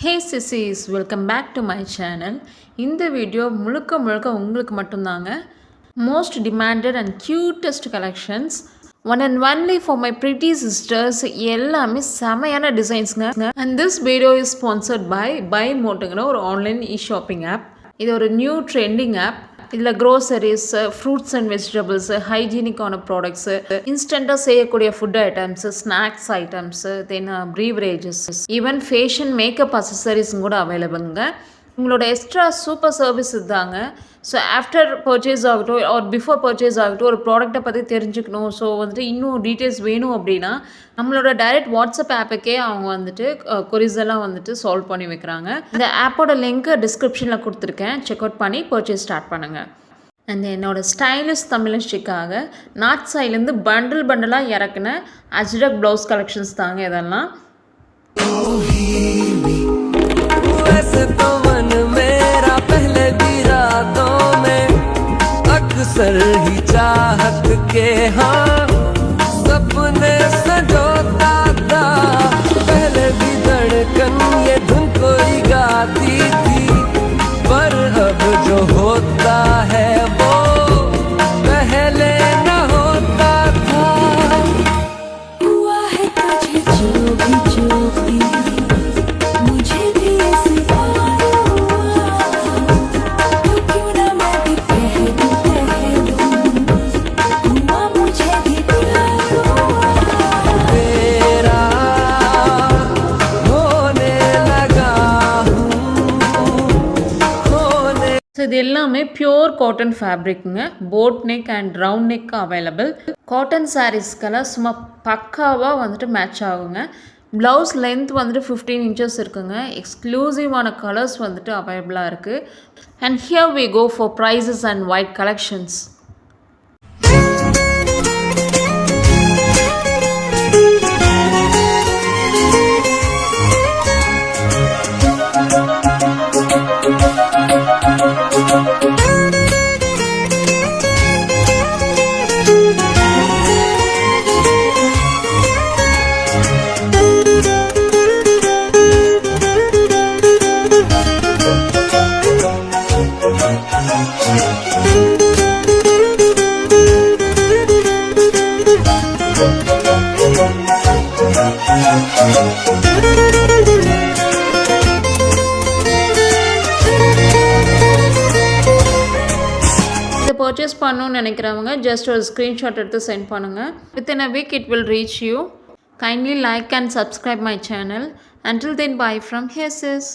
Hey sissies, welcome back to my channel. இந்த video முழுக்க உங்களுக்கு மட்டும்தாங்க. Most demanded and cutest collections. One and only for my pretty sisters. எல்லாமே செமையான டிசைன்ஸ்ங்க. And this video is sponsored by BuyMotoங்கிற ஒரு online e-shopping app. இது ஒரு new trending app. இதில் க்ரோசரிஸ், ஃப்ரூட்ஸ் அண்ட் வெஜிடபிள்ஸ், ஹைஜீனிக்கான ப்ராடக்ட்ஸு, இன்ஸ்டண்ட்டாக செய்யக்கூடிய food items, snacks items, then beverages, even fashion makeup அசசரிஸும் கூட அவைலபிளுங்க. உங்களோட எக்ஸ்ட்ரா சூப்பர் சர்வீஸ் இதுதாங்க. ஸோ ஆஃப்டர் பர்ச்சேஸ் ஆகட்டும் ஆர் பிஃபோர் பர்ச்சேஸ் ஆகட்டும் ஒரு ப்ராடக்ட்டை பற்றி தெரிஞ்சுக்கணும், ஸோ வந்துட்டு இன்னும் டீட்டெயில்ஸ் வேணும் அப்படின்னா நம்மளோட டைரக்ட் வாட்ஸ்அப் ஆப்புக்கே அவங்க வந்துட்டு கொரிஸ் எல்லாம் வந்துட்டு சால்வ் பண்ணி வைக்கிறாங்க. இந்த ஆப்போட லிங்க்கு டிஸ்கிரிப்ஷனில் கொடுத்துருக்கேன், செக் அவுட் பண்ணி பர்ச்சேஸ் ஸ்டார்ட் பண்ணுங்கள். அண்ட் என்னோடய ஸ்டைலிஷ் தமிழிஸ்டிக்காக நார்த் சைட்லேருந்து பண்டலாக இறக்குன அஜ்ரக் ப்ளவுஸ் கலெக்ஷன்ஸ் தாங்க இதெல்லாம். अक्सर ही चाहत के हाँ सपने संजोता था, पहले भी धड़कन ये धुन कोई गाती थी, पर अब जो होता है वो पहले न होता था। हुआ है तुझे जो भी मुझे भी ऐसे இது எல்லாமே பியோர் காட்டன் ஃபேப்ரிக்குங்க. Boat neck and round neck available. Cotton சாரீஸ்க்கெல்லாம் சும்மா பக்காவாக வந்துட்டு மேட்ச் ஆகுங்க. ப்ளவுஸ் லென்த் வந்துட்டு 15 inches இருக்குங்க. எக்ஸ்க்ளூசிவான கலர்ஸ் வந்துட்டு அவைலபிளாக இருக்குது. And here we go for prices and white collections. Purchase பண்ணணும்னு நினைக்கிறவங்க ஜஸ்ட் ஒரு ஸ்க்ரீன்ஷாட் எடுத்து சென்ட் பண்ணுங்கள். Within a week it will reach you. Kindly like and subscribe my channel. Until then, bye from here sis.